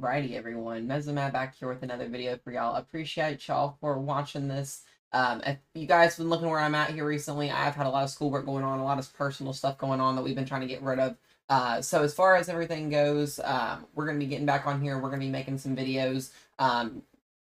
Alrighty, everyone. Mezzamad back here with another video for y'all. Appreciate y'all for watching this. If you guys been looking where I'm at here recently, I've had a lot of schoolwork going on, a lot of personal stuff going on that we've been trying to get rid of. So as far as everything goes, we're going to be getting back on here. We're going to be making some videos,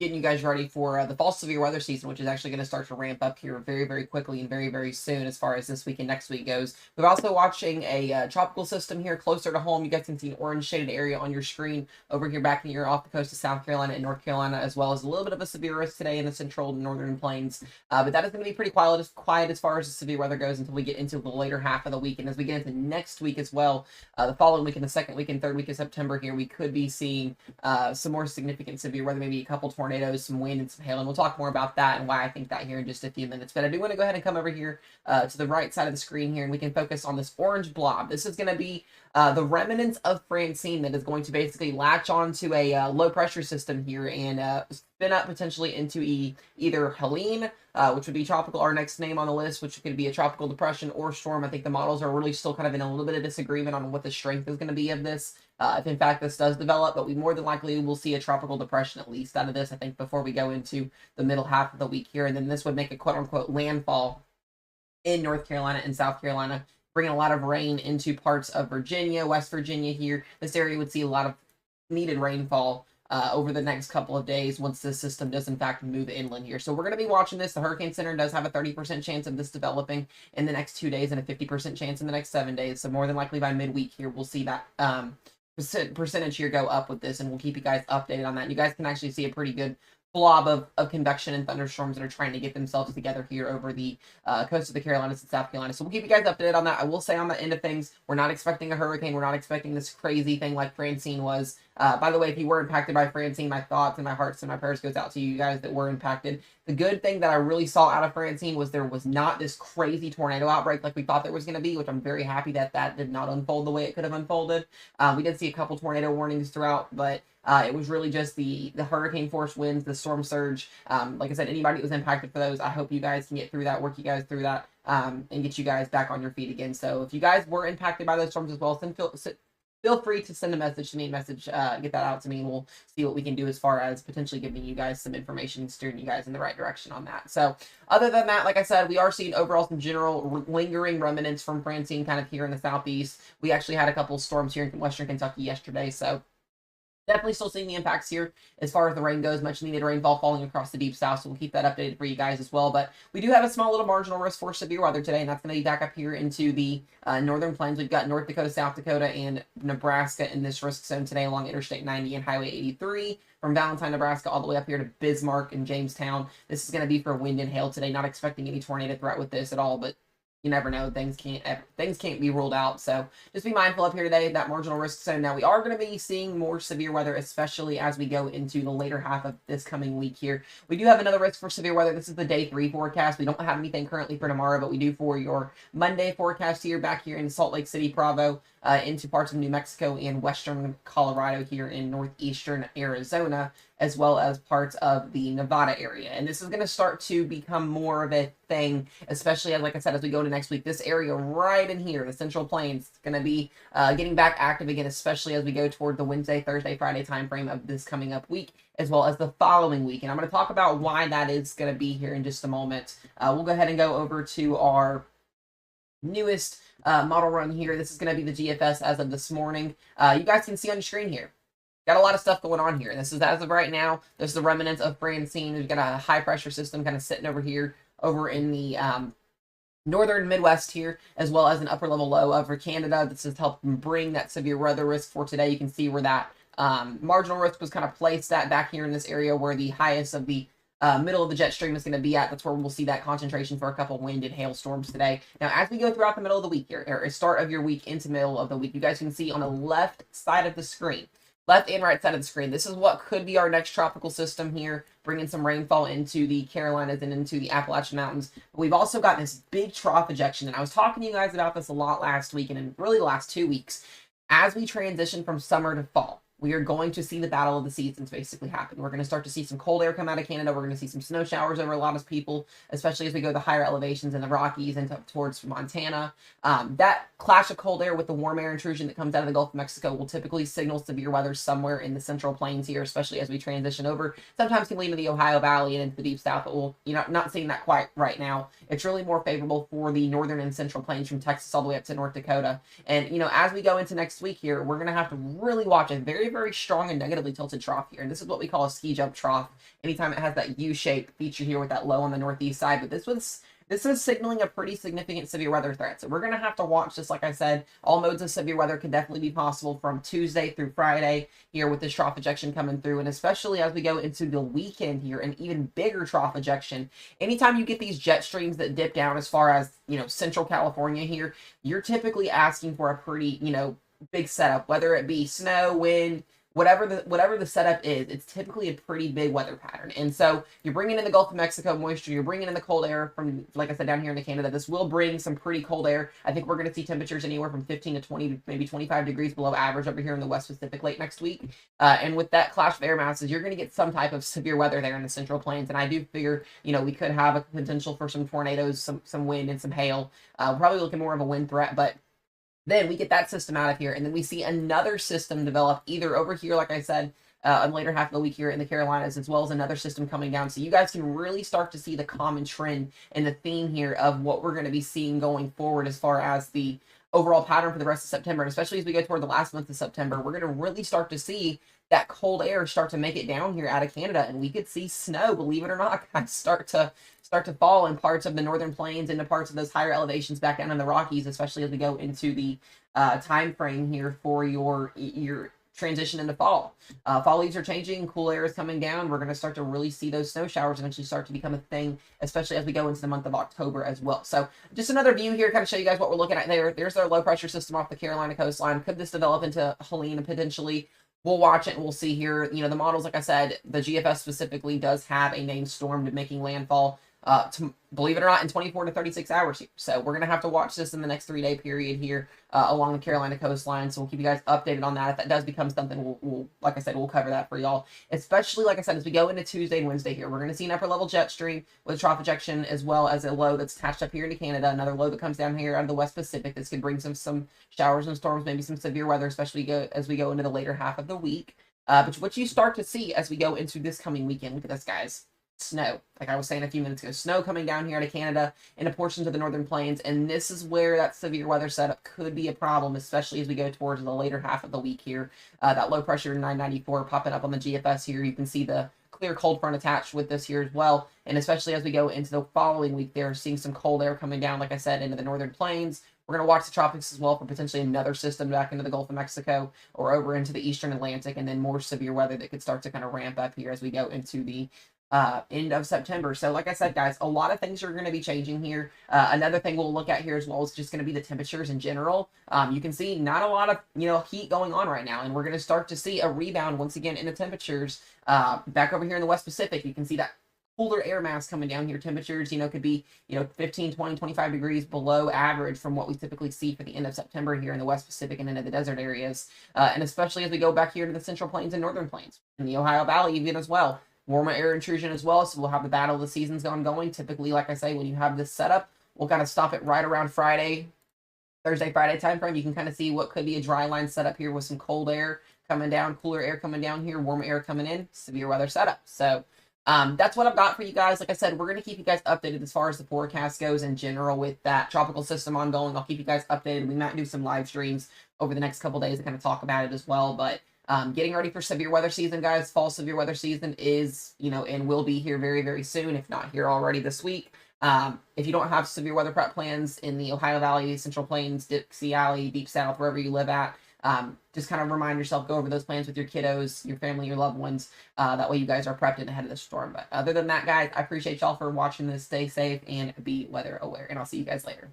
getting you guys ready for the fall severe weather season, which is actually going to start to ramp up here very, very quickly and very, very soon as far as this week and next week goes. We're also watching a tropical system here closer to home. You guys can see an orange shaded area on your screen over here back near off the coast of South Carolina and North Carolina, as well as a little bit of a severe risk today in the central and northern plains. But that is going to be pretty quiet as far as the severe weather goes until we get into the later half of the week. And as we get into next week as well, the following week and the second week and third week of September here, we could be seeing some more significant severe weather, maybe a couple tornadoes, some wind, and some hail. And we'll talk more about that and why I think that here in just a few minutes. But I do want to go ahead and come over here to the right side of the screen here, and we can focus on this orange blob. This is going to be the remnants of Francine that is going to basically latch onto a low pressure system here and spin up potentially into either Helene, which would be tropical, our next name on the list, which could be a tropical depression or storm. I think the models are really still kind of in a little bit of disagreement on what the strength is going to be of this, if in fact this does develop, but we more than likely will see a tropical depression at least out of this, I think, before we go into the middle half of the week here. And then this would make a quote-unquote landfall in North Carolina and South Carolina, bringing a lot of rain into parts of Virginia, West Virginia here. This area would see a lot of needed rainfall over the next couple of days once this system does in fact move inland here. So we're going to be watching this. The Hurricane Center does have a 30% chance of this developing in the next 2 days and a 50% chance in the next 7 days. So more than likely by midweek here, we'll see that percentage here go up with this, and we'll keep you guys updated on that. You guys can actually see a pretty good blob of convection and thunderstorms that are trying to get themselves together here over the coast of the Carolinas and South Carolina. So we'll keep you guys updated on that. I will say on the end of things, we're not expecting a hurricane. We're not expecting this crazy thing like Francine was. By the way, if you were impacted by Francine, my thoughts and my hearts and my prayers goes out to you guys that were impacted. The good thing that I really saw out of Francine was there was not this crazy tornado outbreak like we thought there was going to be, which I'm very happy that that did not unfold the way it could have unfolded. We did see a couple tornado warnings throughout, but it was really just the hurricane force winds, the storm surge. Like I said, anybody that was impacted for those, I hope you guys can get through that, work you guys through that, and get you guys back on your feet again. So if you guys were impacted by those storms as well, feel free to send a message to me, get that out to me, and we'll see what we can do as far as potentially giving you guys some information and steering you guys in the right direction on that. So other than that, like I said, we are seeing overall some general lingering remnants from Francine kind of here in the southeast. We actually had a couple storms here in western Kentucky yesterday, so definitely still seeing the impacts here as far as the rain goes. Much needed rainfall falling across the deep south, so we'll keep that updated for you guys as well. But we do have a small little marginal risk for severe weather today, and that's going to be back up here into the northern plains. We've got North Dakota, South Dakota, and Nebraska in this risk zone today along Interstate 90 and Highway 83 from Valentine, Nebraska, all the way up here to Bismarck and Jamestown. This is going to be for wind and hail today. Not expecting any tornado threat with this at all, but you never know. Things can't be ruled out. So just be mindful up here today, that marginal risk zone. Now we are going to be seeing more severe weather, especially as we go into the later half of this coming week here. We do have another risk for severe weather. This is the day 3 forecast. We don't have anything currently for tomorrow, but we do for your Monday forecast here back here in Salt Lake City, Provo, into parts of New Mexico and western Colorado here in northeastern Arizona, as well as parts of the Nevada area. And this is going to start to become more of a thing, especially as, like I said, as we go to next week. This area right in here, the Central Plains, is going to be getting back active again, especially as we go toward the Wednesday, Thursday, Friday timeframe of this coming up week, as well as the following week. And I'm going to talk about why that is going to be here in just a moment. We'll go ahead and go over to our newest model run here. This is going to be the GFS as of this morning. You guys can see on your screen here, got a lot of stuff going on here. This is as of right now. This is the remnants of Francine. We've got a high pressure system kind of sitting over here over in the northern Midwest here, as well as an upper level low over Canada. This has helped bring that severe weather risk for today. You can see where that marginal risk was kind of placed at back here in this area where the highest of the middle of the jet stream is going to be at. That's where we'll see that concentration for a couple wind and hail storms today. Now, as we go throughout the middle of the week here, or start of your week into middle of the week, you guys can see on the left side of the screen, left and right side of the screen, this is what could be our next tropical system here, bringing some rainfall into the Carolinas and into the Appalachian Mountains. But we've also got this big trough ejection, and I was talking to you guys about this a lot last week, and in really the last 2 weeks, as we transition from summer to fall. we are going to see the battle of the seasons basically happen. We're going to start to see some cold air come out of Canada. We're going to see some snow showers over a lot of people, especially as we go to higher elevations in the Rockies and up towards Montana. That clash of cold air with the warm air intrusion that comes out of the Gulf of Mexico will typically signal severe weather somewhere in the central plains here, especially as we transition over. Sometimes can lead to the Ohio Valley and into the deep south, but we'll, not seeing that quite right now. It's really more favorable for the northern and central plains from Texas all the way up to North Dakota. And, as we go into next week here, we're going to have to really watch a very, very strong and negatively tilted trough here. And this is what we call a ski jump trough. Anytime it has that U-shape feature here with that low on the northeast side. But this is signaling a pretty significant severe weather threat. So we're going to have to watch this. Like I said, all modes of severe weather could definitely be possible from Tuesday through Friday here with this trough ejection coming through. And especially as we go into the weekend here, an even bigger trough ejection. Anytime you get these jet streams that dip down as far as, central California here, you're typically asking for a pretty, big setup, whether it be snow, wind, whatever the setup is. It's typically a pretty big weather pattern. And so you're bringing in the Gulf of Mexico moisture, you're bringing in the cold air from, like I said, down here into Canada. This will bring some pretty cold air. I think we're going to see temperatures anywhere from 15 to 20, maybe 25 degrees below average over here in the West Pacific late next week. And with that clash of air masses, you're going to get some type of severe weather there in the central plains. And I do figure, we could have a potential for some tornadoes, some wind, and some hail. Probably looking more of a wind threat, but then we get that system out of here, and then we see another system develop either over here, like I said, in the later half of the week here in the Carolinas, as well as another system coming down. So you guys can really start to see the common trend and the theme here of what we're going to be seeing going forward as far as the overall pattern for the rest of September, and especially as we go toward the last month of September. We're going to really start to see that cold air start to make it down here out of Canada, and we could see snow, believe it or not, guys, start to fall in parts of the northern plains, into parts of those higher elevations back down in the Rockies, especially as we go into the time frame here for your transition into fall. Fall leaves are changing, cool air is coming down. We're going to start to really see those snow showers eventually start to become a thing, especially as we go into the month of October as well. So just another view here, kind of show you guys what we're looking at there. There's our low pressure system off the Carolina coastline. Could this develop into Helene potentially? We'll watch it and we'll see here. The models, like I said, the GFS specifically does have a named storm making landfall, believe it or not, in 24 to 36 hours here. So we're going to have to watch this in the next 3-day period here along the Carolina coastline. So we'll keep you guys updated on that. If that does become something, we'll like I said, we'll cover that for y'all. Especially, like I said, as we go into Tuesday and Wednesday here, we're going to see an upper level jet stream with a trough ejection, as well as a low that's attached up here into Canada. Another low that comes down here out of the West Pacific. This could bring some showers and storms, maybe some severe weather, especially as we go into the later half of the week. But what you start to see as we go into this coming weekend, look at this, guys. Snow, like I was saying a few minutes ago, snow coming down here out of Canada into portions of the northern plains, and this is where that severe weather setup could be a problem, especially as we go towards the later half of the week here. That low pressure 994 popping up on the GFS here. You can see the clear cold front attached with this here as well, and especially as we go into the following week, they're seeing some cold air coming down, like I said, into the northern plains. We're going to watch the tropics as well for potentially another system back into the Gulf of Mexico or over into the eastern Atlantic, and then more severe weather that could start to kind of ramp up here as we go into the end of September. So like I said, guys, a lot of things are going to be changing here. Another thing we'll look at here as well is just going to be the temperatures in general. You can see not a lot of heat going on right now, and we're going to start to see a rebound once again in the temperatures back over here in the West Pacific. You can see that cooler air mass coming down here. Temperatures could be 15, 20, 25 degrees below average from what we typically see for the end of September here in the West Pacific and into the desert areas, and especially as we go back here to the central plains and northern plains and the Ohio Valley even as well. Warmer air intrusion as well, so we'll have the battle of the seasons ongoing. Typically, like I say, when you have this setup, we'll kind of stop it right around Thursday, Friday time frame. You can kind of see what could be a dry line setup here with some cold air coming down, cooler air coming down here, warmer air coming in, severe weather setup. So that's what I've got for you guys. Like I said, we're going to keep you guys updated as far as the forecast goes in general with that tropical system ongoing. I'll keep you guys updated. We might do some live streams over the next couple days to kind of talk about it as well, but getting ready for severe weather season, guys. Fall severe weather season is, and will be here very, very soon, if not here already this week. If you don't have severe weather prep plans in the Ohio Valley, Central Plains, Dixie Alley, Deep South, wherever you live at, just kind of remind yourself, go over those plans with your kiddos, your family, your loved ones. That way you guys are prepped and ahead of the storm. But other than that, guys, I appreciate y'all for watching this. Stay safe and be weather aware, and I'll see you guys later.